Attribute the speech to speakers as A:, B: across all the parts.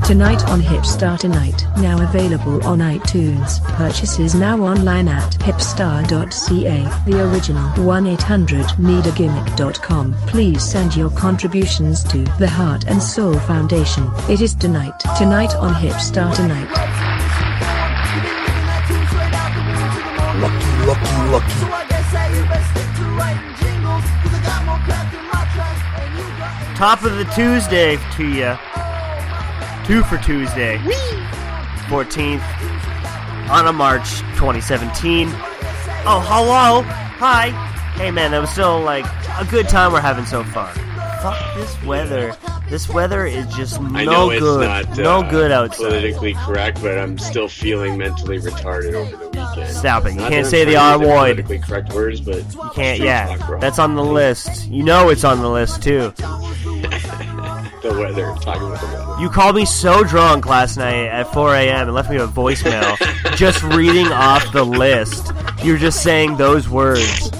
A: Tonight on Hipstar Tonight, now available on iTunes. Purchases now online at hipstar.ca, the original 1-800-NEED-A-GIMMICK.com. Please send your contributions to the Heart and Soul Foundation. It is tonight on Hipstar Tonight.
B: Lucky.
C: Top of the Tuesday to you. 2 for Tuesday. 14th on a March 2017. Oh, hello. Hi. Hey, man, that was still, like, a good time we're having so far. Fuck this weather. This weather is just no good.
D: Not,
C: no good outside.
D: Politically correct, but I'm still feeling mentally retarded over the weekend.
C: Stop it. You can't say the R word.
D: Politically correct words, but
C: you can't. Yeah, that's on the list. You know it's on the list too.
D: The weather. Talking about the weather.
C: You called me so drunk last night at 4 a.m. and left me a voicemail just reading off the list. You're just saying those words.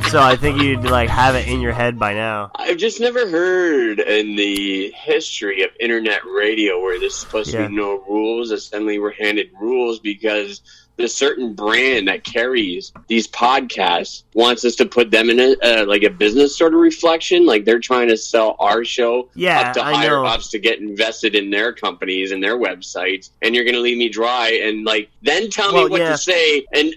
C: So I think you'd like have it in your head by now.
D: I've just never heard in the history of internet radio where there's supposed to be no rules. And suddenly we're handed rules because the certain brand that carries these podcasts wants us to put them in a business sort of reflection. Like they're trying to sell our show up to higher ups to get invested in their companies and their websites. And you're going to leave me dry and then tell me what to say and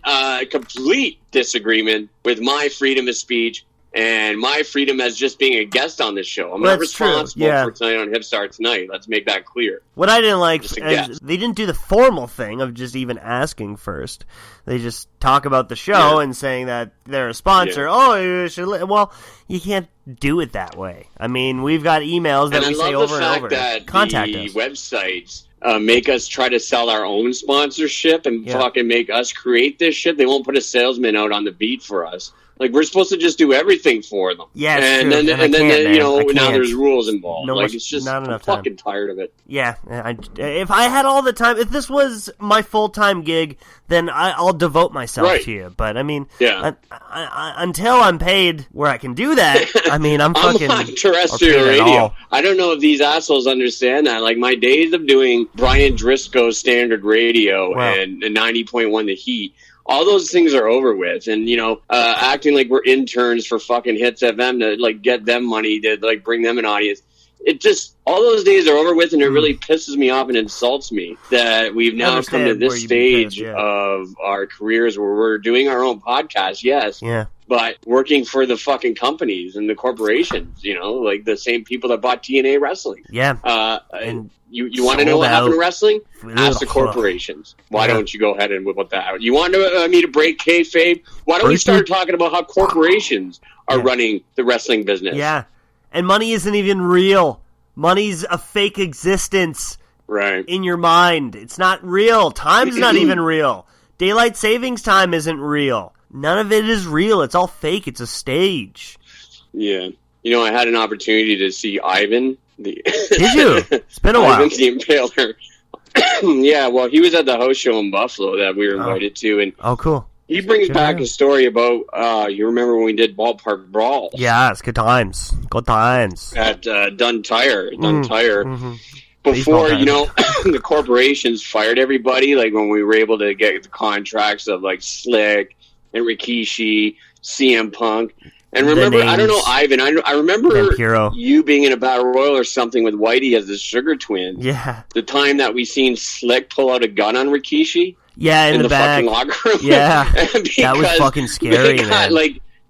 D: complete disagreement with my freedom of speech and my freedom as just being a guest on this show. I'm not responsible for Tonight on Hipstar Tonight. Let's make that clear.
C: What I didn't like is they didn't do the formal thing of just even asking first. They just talk about the show and saying that they're a sponsor. Oh, you should. Well, you can't do it that way. I mean, we've got emails that we say over and over. Contact us.
D: Websites make us try to sell our own sponsorship and fucking make us create this shit. They won't put a salesman out on the beat for us. Like, we're supposed to just do everything for them.
C: Yeah,
D: and then now there's rules involved. It's just, I'm fucking tired of it.
C: Yeah, if I had all the time, if this was my full-time gig, then I'll devote myself to you. But, I mean, until I'm paid where I can do that, I mean, I'm fucking...
D: I'm on terrestrial radio. I don't know if these assholes understand that. Like, my days of doing Brian Driscoll's standard radio and 90.1 The Heat, all those things are over with, and acting like we're interns for fucking Hits FM to get them money to bring them an audience. It just all those days are over with, and it really pisses me off and insults me that we've now come to this stage of our careers where we're doing our own podcast. But working for the fucking companies and the corporations, the same people that bought TNA Wrestling. And you want to know what happened to wrestling? Ask the corporations. Why don't you go ahead and whip that out? You want me to break kayfabe? Why don't we start talking about how corporations are running the wrestling business?
C: Yeah, and money isn't even real. Money's a fake existence in your mind. It's not real. Time's not even real. Daylight savings time isn't real. None of it is real. It's all fake. It's a stage.
D: Yeah. I had an opportunity to see Ivan.
C: Did you? It's been a while.
D: Ivan the Impaler. Yeah, well, he was at the host show in Buffalo that we were invited to. And
C: cool.
D: He brings back a story about, you remember when we did Ballpark Brawl?
C: Yeah, it's good times. Good times.
D: At Dunn Tire. Mm-hmm. Before, the corporations fired everybody, when we were able to get the contracts of, Slick and Rikishi, CM Punk. And remember, I don't know, Ivan, I remember you being in a battle royal or something with Whitey as the Sugar Twin.
C: Yeah.
D: The time that we seen Slick pull out a gun on Rikishi.
C: Yeah, in the back.
D: Fucking locker room.
C: Yeah, that was fucking scary,
D: they got,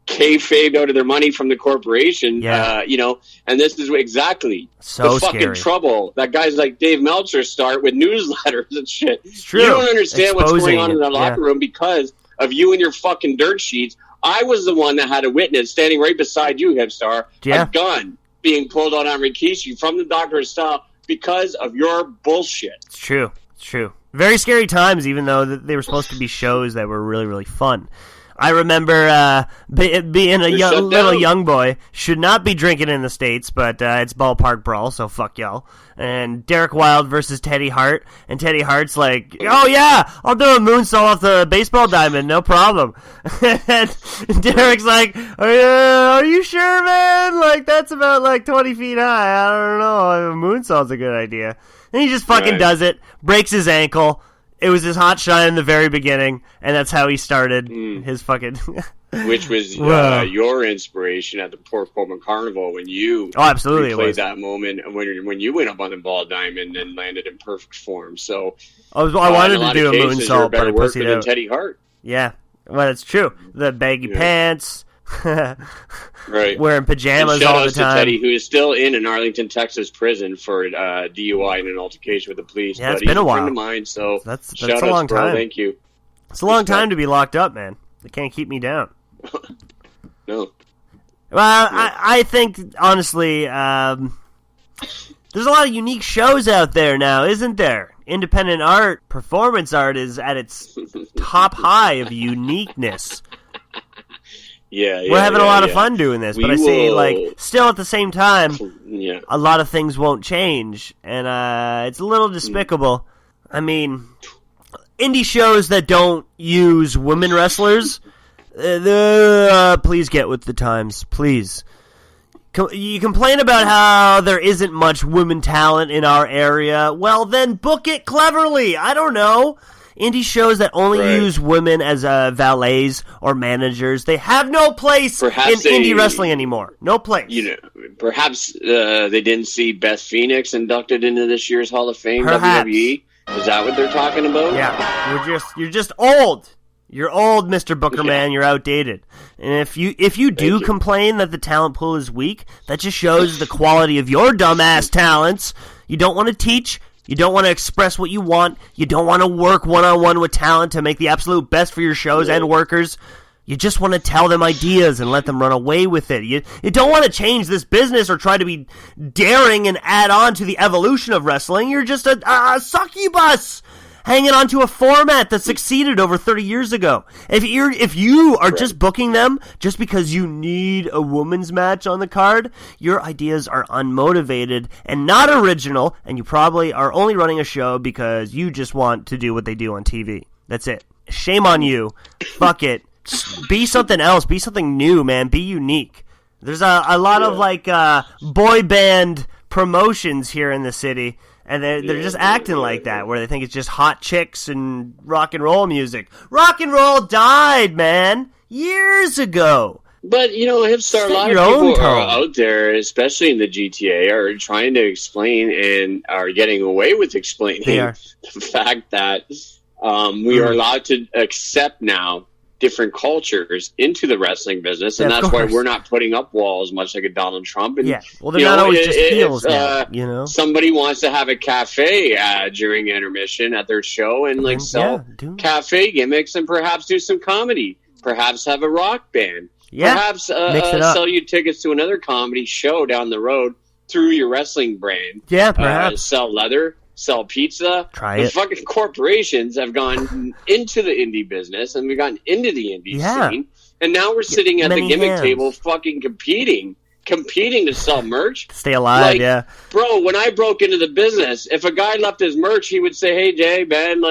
D: kayfabe out of their money from the corporation, and this is exactly the fucking trouble that guys like Dave Meltzer start with newsletters and shit.
C: It's true.
D: You don't understand what's going on in the locker room because of you and your fucking dirt sheets. I was the one that had a witness standing right beside you, Hipstar, a gun being pulled out on Rikishi from the doctor's style because of your bullshit.
C: It's true. Very scary times, even though they were supposed to be shows that were really, really fun. I remember being a little young boy. Should not be drinking in the States, but it's ballpark brawl, so fuck y'all. And Derek Wilde versus Teddy Hart, and Teddy Hart's like, oh yeah, I'll do a moonsault off the baseball diamond, no problem. And Derek's like, are you sure, man? Like, that's about like 20 feet high. I don't know, a moonsault's a good idea. And he just fucking does it, breaks his ankle. It was his hot shot in the very beginning, and that's how he started his fucking...
D: Which was your inspiration at the Port Coleman Carnival when you replayed that moment when you went up on the ball diamond and landed in perfect form. So
C: I wanted to do a moonsault, but I pussied out.
D: Teddy Hart.
C: Yeah, well, that's true. The baggy pants,
D: right?
C: Wearing pajamas all the time.
D: Shout out to Teddy, who is still in an Arlington, Texas prison for DUI and an altercation with the police.
C: Yeah, it's been a while.
D: Friend of mine, so
C: that's a long time.
D: Thank you.
C: It's a long time to be locked up, man. They can't keep me down.
D: No.
C: Well, I think, honestly, there's a lot of unique shows out there now, isn't there? Independent art, performance art is at its top high of uniqueness. We're having a lot of fun doing this, but I see, like, still at the same time, a lot of things won't change, and it's a little despicable. I mean, indie shows that don't use women wrestlers, please get with the times, please. You complain about how there isn't much women talent in our area. Well, then book it cleverly. I don't know. Indie shows that only use women as valets or managers, they have no place in indie wrestling anymore. No place.
D: Perhaps they didn't see Beth Phoenix inducted into this year's Hall of Fame, WWE. Is that what they're talking about?
C: Yeah, you're just old. You're old, Mr. Booker Man. You're outdated. And if you do complain that the talent pool is weak, that just shows the quality of your dumbass talents. You don't want to teach. You don't want to express what you want. You don't want to work one-on-one with talent to make the absolute best for your shows and workers. You just want to tell them ideas and let them run away with it. You don't want to change this business or try to be daring and add on to the evolution of wrestling. You're just a succubus hanging on to a format that succeeded over 30 years ago. If you are just booking them just because you need a women's match on the card, your ideas are unmotivated and not original, and you probably are only running a show because you just want to do what they do on TV. That's it. Shame on you. Fuck it. Be something else. Be something new, man. Be unique. There's a lot of like boy band promotions here in the city, and they're just acting like that, where they think it's just hot chicks and rock and roll music. Rock and roll died, man, years ago.
D: But, Hipstar, a lot of people are out there, especially in the GTA, are trying to explain and are getting away with explaining the fact that we are allowed to accept now different cultures into the wrestling business, and that's why we're not putting up walls much like a Donald Trump. And,
C: well, they're not always just heels now,
D: somebody wants to have a cafe during intermission at their show and sell cafe gimmicks and perhaps do some comedy, perhaps have a rock band, perhaps sell you tickets to another comedy show down the road through your wrestling brand.
C: Perhaps
D: sell leather, sell pizza.
C: The
D: fucking corporations have gone into the indie business, and we've gotten into the indie scene, and now we're sitting at the gimmick table fucking competing to sell merch.
C: Stay alive,
D: Bro, when I broke into the business, if a guy left his merch, he would say, hey, Jay, man,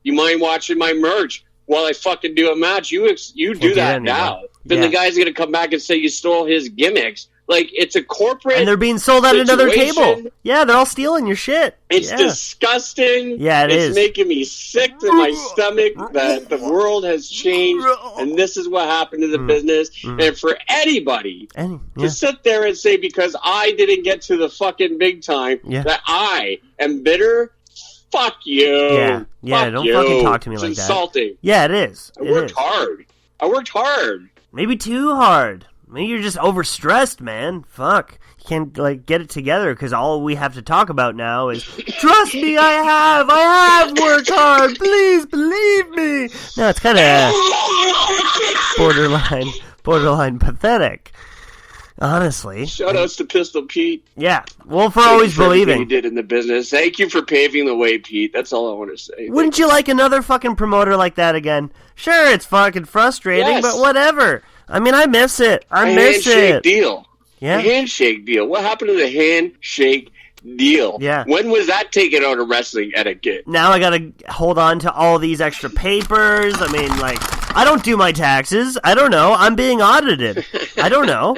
D: you mind watching my merch while I fucking do a match? You do that now. Then the guy's going to come back and say you stole his gimmicks. It's a corporate
C: and they're being sold at another table. Yeah, they're all stealing your shit.
D: It's disgusting.
C: Yeah,
D: it's making me sick to my stomach that the world has changed, and this is what happened to the business. And for anybody to sit there and say, because I didn't get to the fucking big time, that I am bitter, fuck you.
C: Yeah, don't fucking talk to me like that.
D: It's insulting.
C: Yeah, it is.
D: I worked hard.
C: Maybe too hard. Maybe you're just overstressed, man. Fuck. You can't, get it together, because all we have to talk about now is, trust me, I have worked hard. Please believe me. No, it's kind of borderline pathetic. Honestly.
D: Shoutouts to Pistol Pete.
C: Yeah. Well, for always believing.
D: You did in the business. Thank you for paving the way, Pete. That's all I want to say.
C: Wouldn't you like another fucking promoter like that again? Sure, it's fucking frustrating, but whatever. I mean, I miss it. I miss it.
D: Handshake deal.
C: Yeah.
D: The handshake deal. What happened to the handshake deal?
C: Yeah.
D: When was that taken out of wrestling etiquette?
C: Now I gotta hold on to all these extra papers. I mean, like, I don't do my taxes. I don't know. I'm being audited. I don't know.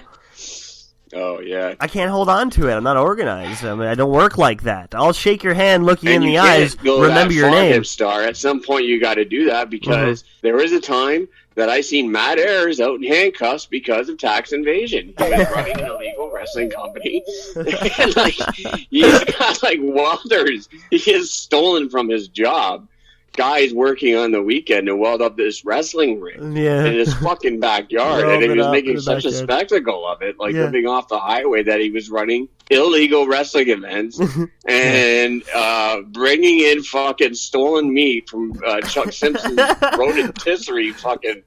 D: Oh, yeah.
C: I can't hold on to it. I'm not organized. I mean, I don't work like that. I'll shake your hand, look you in the eyes, remember your name.
D: Star. At some point, you got to do that because there was a time that I seen Matt Ayers out in handcuffs because of tax evasion. He was running an illegal wrestling company. And, like, he's got, like, welders. He is stolen from his job. Guys working on the weekend to weld up this wrestling ring in his fucking backyard, and he was making such a spectacle of it, like living off the highway, that he was running illegal wrestling events and bringing in fucking stolen meat from Chuck Simpson's rotisserie fucking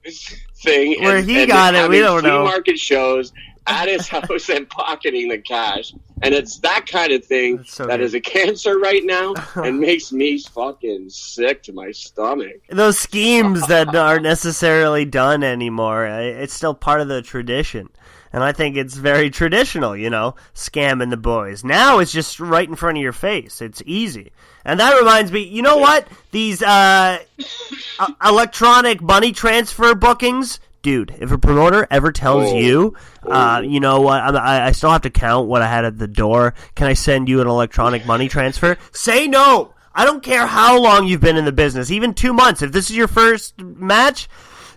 D: thing.
C: Where he got it, we don't know.
D: Flea market shows at his house and pocketing the cash. And it's that kind of thing that is a cancer right now and makes me fucking sick to my stomach.
C: Those schemes that aren't necessarily done anymore, it's still part of the tradition. And I think it's very traditional, you know, scamming the boys. Now it's just right in front of your face. It's easy. And that reminds me, you know what? These electronic money transfer bookings. Dude, if a promoter ever tells you, you know what, I still have to count what I had at the door. Can I send you an electronic money transfer? Say no. I don't care how long you've been in the business, even 2 months. If this is your first match,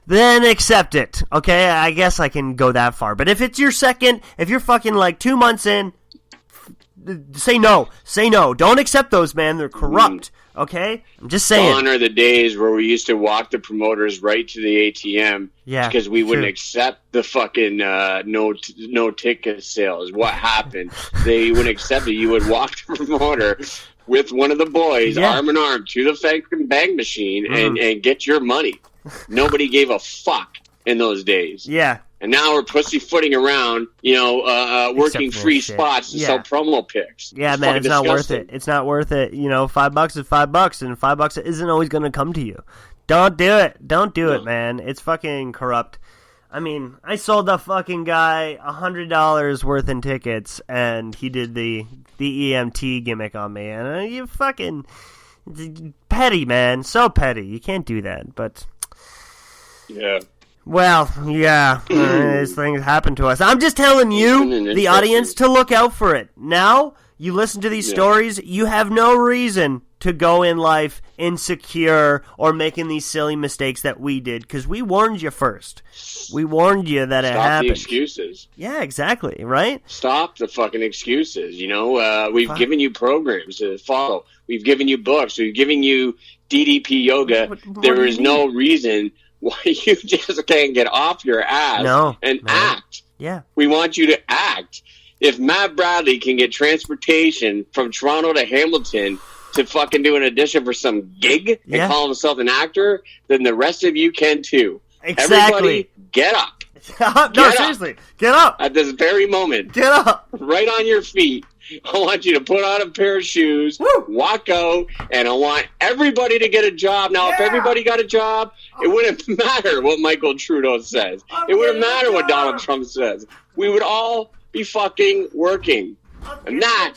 C: then accept it. Okay, I guess I can go that far. But if it's your second, if you're fucking like 2 months in, say no. Say no. Don't accept those, man. They're corrupt. Okay? I'm just saying.
D: Gone are the days where we used to walk the promoters right to the ATM because we wouldn't accept the fucking no ticket sales. What happened? They wouldn't accept it. You would walk the promoter with one of the boys, arm in arm, to the fucking bank machine and get your money. Nobody gave a fuck in those days. Yeah. And now we're pussyfooting around, you know, working free spots to sell promo picks.
C: Yeah, it's man, it's not worth it. It's not worth it. You know, $5 is $5, and $5 isn't always going to come to you. Don't do it. Don't do it, man. It's fucking corrupt. I mean, I sold the fucking guy $100 worth in tickets, and he did the EMT gimmick on me. And you fucking petty, man. So petty. You can't do that, but...
D: Yeah.
C: Well, yeah, these things happen to us. I'm just telling you, the audience, to look out for it. Now, you listen to these stories, you have no reason to go in life insecure or making these silly mistakes that we did, because we warned you first. We warned you that it happened.
D: Stop the excuses.
C: Yeah, exactly, right?
D: Stop the fucking excuses, you know? We've given you programs to follow. We've given you books. We've given you DDP yoga. There is no reason why you just can't get off your ass and act. Yeah. We want you to act. If Matt Bradley can get transportation from Toronto to Hamilton to fucking do an audition for some gig and call himself an actor, then the rest of you can too.
C: Exactly.
D: Everybody, get up.
C: Seriously. Get up.
D: At this very moment.
C: Get up.
D: Right on your feet. I want you to put on a pair of shoes, walk out, and I want everybody to get a job. Now, if everybody got a job, it wouldn't matter what Michael Trudeau says. It wouldn't matter what Donald Trump says. We would all be fucking working. And that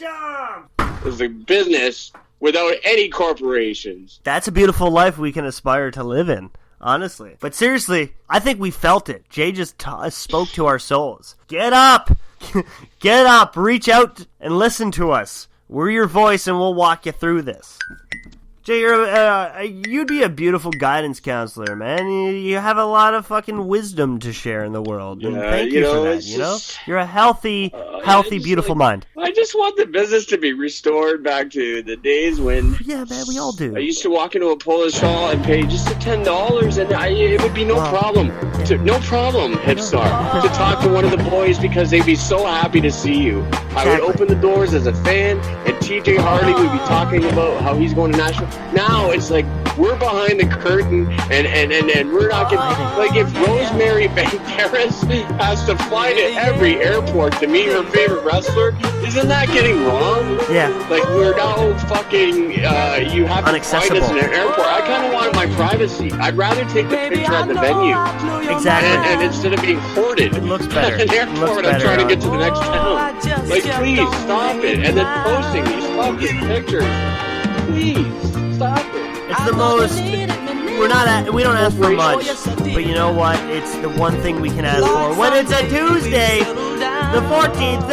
D: is a business without any corporations.
C: That's a beautiful life we can aspire to live in. Honestly. But seriously, I think we felt it. Jay just spoke to our souls. Get up! Get up! Reach out and listen to us. We're your voice and we'll walk you through this. Jay, you'd be a beautiful guidance counselor, man. You have a lot of fucking wisdom to share in the world. And thank you for that, you know? You're a healthy, beautiful mind.
D: I just want the business to be restored back to the days when...
C: Yeah, man, we all do.
D: I used to walk into a Polish hall and pay just $10, and it would be no problem, Hipstar, to talk to one of the boys because they'd be so happy to see you. I would open the doors as a fan, and TJ Hardy would be talking about how he's going to national. Now it's like, we're behind the curtain, and we're not getting, like, if Rosemary Banderas has to fly to every airport to meet her favorite wrestler, isn't that getting wrong?
C: Yeah.
D: Like, we're now fucking, you have to find us in an airport. I kind of wanted my privacy. I'd rather take the picture at the venue.
C: Exactly.
D: And instead of being hoarded
C: It looks better.
D: at an airport, I'm trying to get to the next town. Like, please, stop it. And then posting these fucking pictures. Please, stop it.
C: It's the most. We don't ask for much, but you know what? It's the one thing we can ask for. When it's a Tuesday, the 14th,